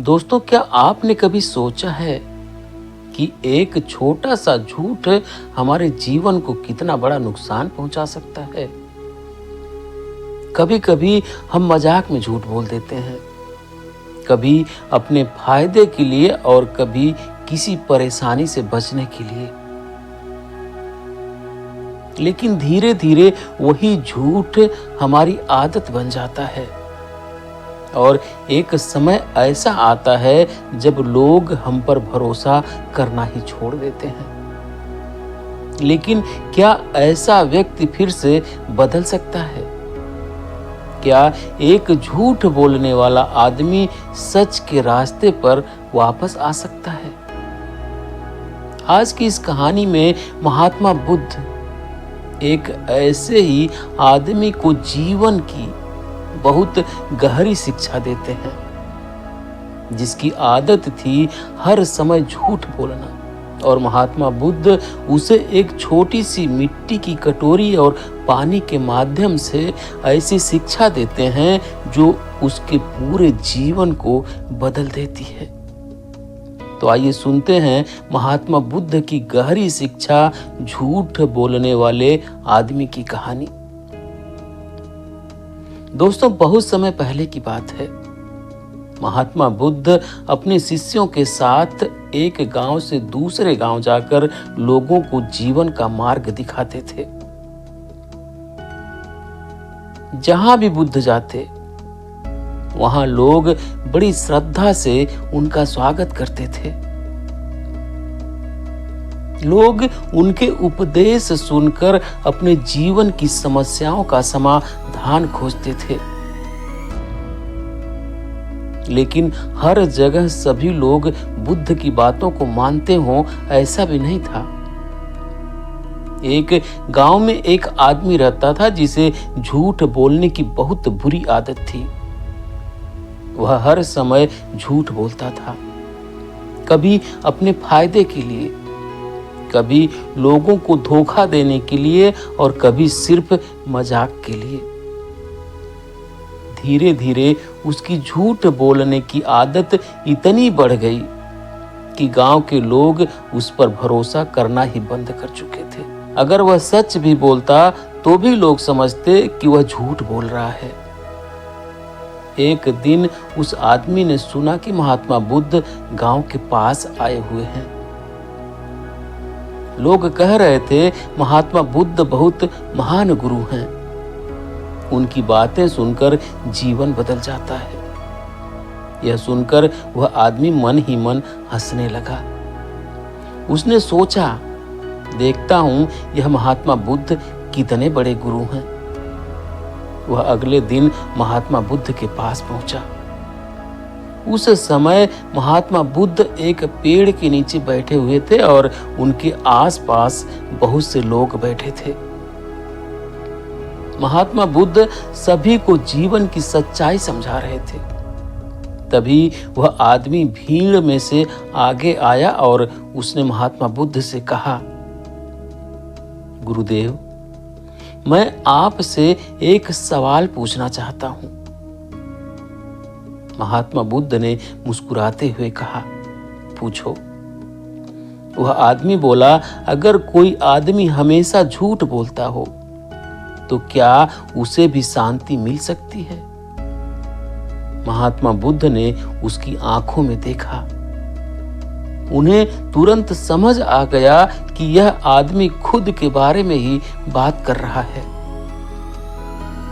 दोस्तों, क्या आपने कभी सोचा है कि एक छोटा सा झूठ हमारे जीवन को कितना बड़ा नुकसान पहुंचा सकता है? कभी कभी हम मजाक में झूठ बोल देते हैं, कभी अपने फायदे के लिए और कभी किसी परेशानी से बचने के लिए। लेकिन धीरे धीरे वही झूठ हमारी आदत बन जाता है और एक समय ऐसा आता है जब लोग हम पर भरोसा करना ही छोड़ देते हैं। लेकिन क्या ऐसा व्यक्ति फिर से बदल सकता है? क्या एक झूठ बोलने वाला आदमी सच के रास्ते पर वापस आ सकता है? आज की इस कहानी में महात्मा बुद्ध एक ऐसे ही आदमी को जीवन की बहुत गहरी शिक्षा देते हैं, जिसकी आदत थी हर समय झूठ बोलना। और महात्मा बुद्ध उसे एक छोटी सी मिट्टी की कटोरी और पानी के माध्यम से ऐसी शिक्षा देते हैं जो उसके पूरे जीवन को बदल देती है। तो आइए सुनते हैं महात्मा बुद्ध की गहरी शिक्षा झूठ बोलने वाले आदमी की कहानी। दोस्तों, बहुत समय पहले की बात है। महात्मा बुद्ध अपने शिष्यों के साथ एक गांव से दूसरे गांव जाकर लोगों को जीवन का मार्ग दिखाते थे। जहां भी बुद्ध जाते वहां लोग बड़ी श्रद्धा से उनका स्वागत करते थे। लोग उनके उपदेश सुनकर अपने जीवन की समस्याओं का समाधान खोजते थे। लेकिन हर जगह सभी लोग बुद्ध की बातों को मानते हों, ऐसा भी नहीं था। एक गांव में एक आदमी रहता था जिसे झूठ बोलने की बहुत बुरी आदत थी। वह हर समय झूठ बोलता था, कभी अपने फायदे के लिए, कभी लोगों को धोखा देने के लिए और कभी सिर्फ मजाक के लिए। धीरे धीरे उसकी झूठ बोलने की आदत इतनी बढ़ गई कि गांव के लोग उस पर भरोसा करना ही बंद कर चुके थे। अगर वह सच भी बोलता तो भी लोग समझते कि वह झूठ बोल रहा है। एक दिन उस आदमी ने सुना कि महात्मा बुद्ध गांव के पास आए हुए हैं। लोग कह रहे थे महात्मा बुद्ध बहुत महान गुरु हैं। उनकी बातें सुनकर जीवन बदल जाता है। यह सुनकर वह आदमी मन ही मन हंसने लगा। उसने सोचा, देखता हूं यह महात्मा बुद्ध कितने बड़े गुरु हैं। वह अगले दिन महात्मा बुद्ध के पास पहुंचा। उस समय महात्मा बुद्ध एक पेड़ के नीचे बैठे हुए थे और उनके आसपास बहुत से लोग बैठे थे। महात्मा बुद्ध सभी को जीवन की सच्चाई समझा रहे थे। तभी वह आदमी भीड़ में से आगे आया और उसने महात्मा बुद्ध से कहा, गुरुदेव, मैं आपसे एक सवाल पूछना चाहता हूं। महात्मा बुद्ध ने मुस्कुराते हुए कहा, पूछो। वह आदमी बोला, अगर कोई आदमी हमेशा झूठ बोलता हो तो क्या उसे भी शांति मिल सकती है? महात्मा बुद्ध ने उसकी आंखों में देखा। उन्हें तुरंत समझ आ गया कि यह आदमी खुद के बारे में ही बात कर रहा है।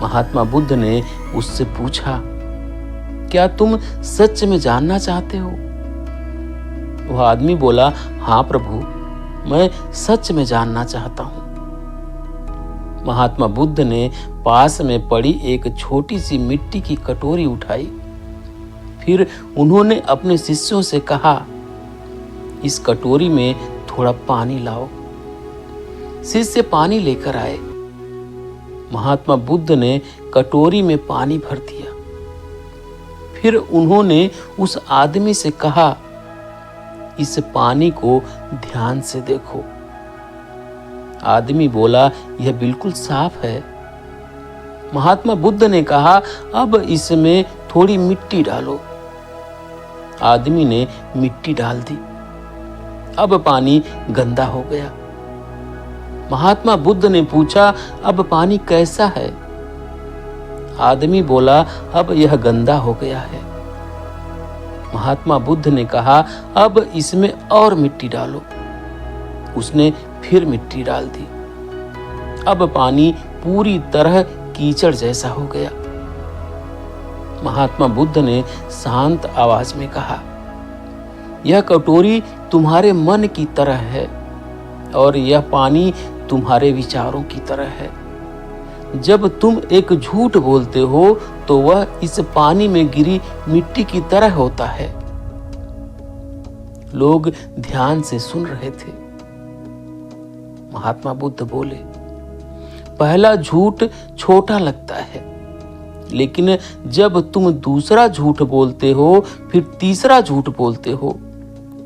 महात्मा बुद्ध ने उससे पूछा, क्या तुम सच में जानना चाहते हो? वह आदमी बोला, हाँ प्रभु, मैं सच में जानना चाहता हूं। महात्मा बुद्ध ने पास में पड़ी एक छोटी सी मिट्टी की कटोरी उठाई। फिर उन्होंने अपने शिष्यों से कहा, इस कटोरी में थोड़ा पानी लाओ। शिष्य पानी लेकर आए। महात्मा बुद्ध ने कटोरी में पानी भर दिया। फिर उन्होंने उस आदमी से कहा, इस पानी को ध्यान से देखो। आदमी बोला, यह बिल्कुल साफ है। महात्मा बुद्ध ने कहा, अब इसमें थोड़ी मिट्टी डालो। आदमी ने मिट्टी डाल दी। अब पानी गंदा हो गया। महात्मा बुद्ध ने पूछा, अब पानी कैसा है? आदमी बोला, अब यह गंदा हो गया है। महात्मा बुद्ध ने कहा, अब इसमें और मिट्टी डालो। उसने फिर मिट्टी डाल दी। अब पानी पूरी तरह कीचड़ जैसा हो गया। महात्मा बुद्ध ने शांत आवाज में कहा, यह कटोरी तुम्हारे मन की तरह है और यह पानी तुम्हारे विचारों की तरह है। जब तुम एक झूठ बोलते हो तो वह इस पानी में गिरी मिट्टी की तरह होता है। लोग ध्यान से सुन रहे थे। महात्मा बुद्ध बोले, पहला झूठ छोटा लगता है, लेकिन जब तुम दूसरा झूठ बोलते हो, फिर तीसरा झूठ बोलते हो,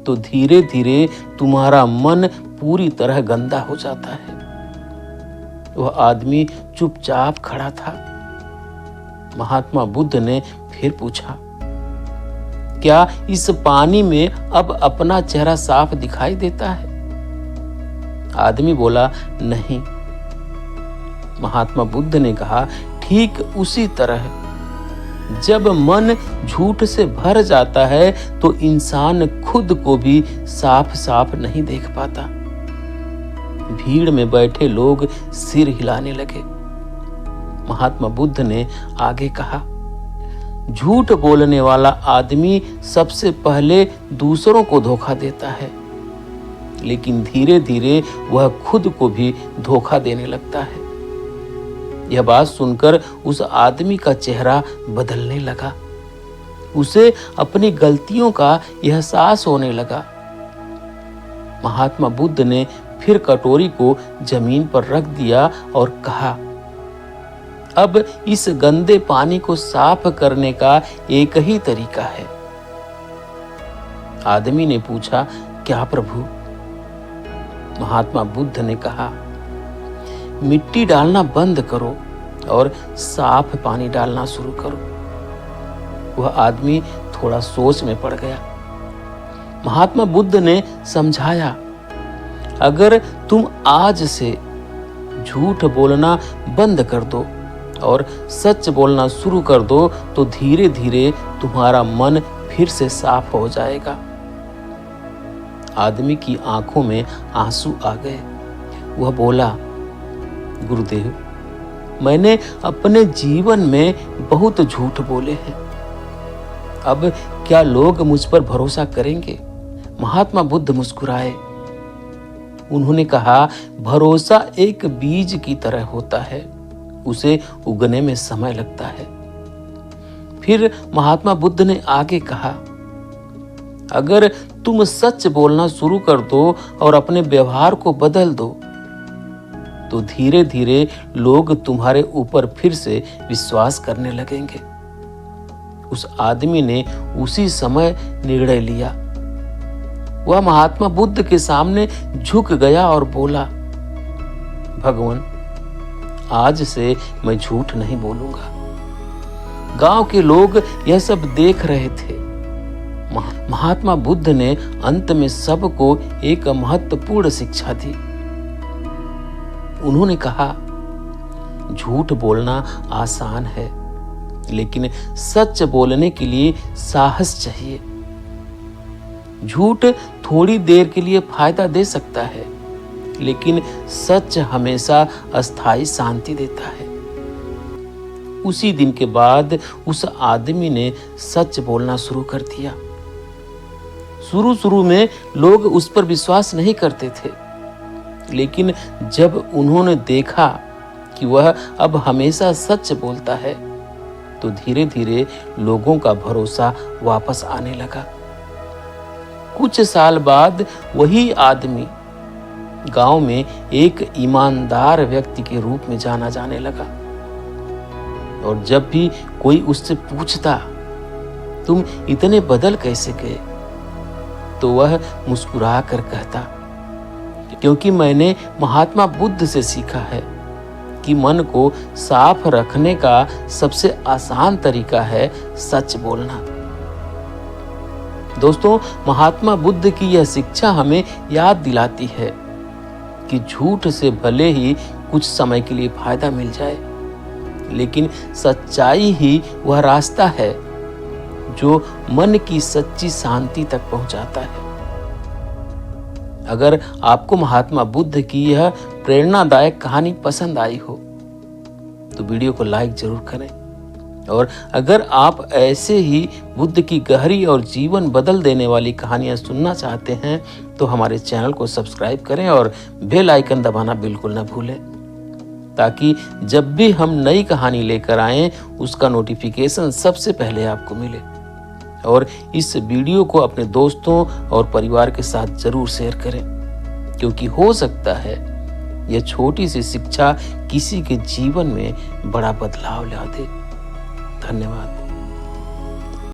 तो धीरे धीरे तुम्हारा मन पूरी तरह गंदा हो जाता है। वह आदमी चुपचाप खड़ा था। महात्मा बुद्ध ने फिर पूछा, क्या इस पानी में अब अपना चेहरा साफ दिखाई देता है? आदमी बोला, नहीं। महात्मा बुद्ध ने कहा, ठीक उसी तरह जब मन झूठ से भर जाता है तो इंसान खुद को भी साफ साफ नहीं देख पाता। भीड़ में बैठे लोग सिर हिलाने लगे। महात्मा बुद्ध ने आगे कहा, झूठ बोलने वाला आदमी सबसे पहले दूसरों को धोखा देता है, लेकिन धीरे धीरे वह खुद को भी धोखा देने लगता है। यह बात सुनकर उस आदमी का चेहरा बदलने लगा। उसे अपनी गलतियों का एहसास होने लगा। महात्मा बुद्ध ने फिर कटोरी को जमीन पर रख दिया और कहा, अब इस गंदे पानी को साफ करने का एक ही तरीका है। आदमी ने पूछा, क्या प्रभु? महात्मा बुद्ध ने कहा, मिट्टी डालना बंद करो और साफ पानी डालना शुरू करो। वह आदमी थोड़ा सोच में पड़ गया। महात्मा बुद्ध ने समझाया, अगर तुम आज से झूठ बोलना बंद कर दो और सच बोलना शुरू कर दो तो धीरे धीरे तुम्हारा मन फिर से साफ हो जाएगा। आदमी की आंखों में आंसू आ गए। वह बोला, गुरुदेव, मैंने अपने जीवन में बहुत झूठ बोले हैं। अब क्या लोग मुझ पर भरोसा करेंगे? महात्मा बुद्ध मुस्कुराए। उन्होंने कहा, भरोसा एक बीज की तरह होता है, उसे उगने में समय लगता है। फिर महात्मा बुद्ध ने आगे कहा, अगर तुम सच बोलना शुरू कर दो और अपने व्यवहार को बदल दो तो धीरे धीरे लोग तुम्हारे ऊपर फिर से विश्वास करने लगेंगे। उस आदमी ने उसी समय निर्णय लिया। वह महात्मा बुद्ध के सामने झुक गया और बोला, भगवान, आज से मैं झूठ नहीं बोलूंगा। गांव के लोग यह सब देख रहे थे। महात्मा बुद्ध ने अंत में सबको एक महत्वपूर्ण शिक्षा दी। उन्होंने कहा, झूठ बोलना आसान है, लेकिन सच बोलने के लिए साहस चाहिए। झूठ थोड़ी देर के लिए फायदा दे सकता है, लेकिन सच हमेशा अस्थायी शांति देता है। उसी दिन के बाद उस आदमी ने सच बोलना शुरू कर दिया। शुरू में लोग उस पर विश्वास नहीं करते थे, लेकिन जब उन्होंने देखा कि वह अब हमेशा सच बोलता है तो धीरे धीरे लोगों का भरोसा वापस आने लगा। कुछ साल बाद वही आदमी गांव में एक ईमानदार व्यक्ति के रूप में जाना जाने लगा। और जब भी कोई उससे पूछता, तुम इतने बदल कैसे गए, तो वह मुस्कुरा कर कहता, क्योंकि मैंने महात्मा बुद्ध से सीखा है कि मन को साफ रखने का सबसे आसान तरीका है सच बोलना। दोस्तों, महात्मा बुद्ध की यह शिक्षा हमें याद दिलाती है कि झूठ से भले ही कुछ समय के लिए फायदा मिल जाए, लेकिन सच्चाई ही वह रास्ता है जो मन की सच्ची शांति तक पहुंचाता है। अगर आपको महात्मा बुद्ध की यह प्रेरणादायक कहानी पसंद आई हो तो वीडियो को लाइक जरूर करें, और अगर आप ऐसे ही बुद्ध की गहरी और जीवन बदल देने वाली कहानियां सुनना चाहते हैं तो हमारे चैनल को सब्सक्राइब करें और बेल आइकन दबाना बिल्कुल न भूलें, ताकि जब भी हम नई कहानी लेकर आएं उसका नोटिफिकेशन सबसे पहले आपको मिले। और इस वीडियो को अपने दोस्तों और परिवार के साथ जरूर शेयर करें, क्योंकि हो सकता है यह छोटी सी शिक्षा किसी के जीवन में बड़ा बदलाव ला दे। धन्यवाद।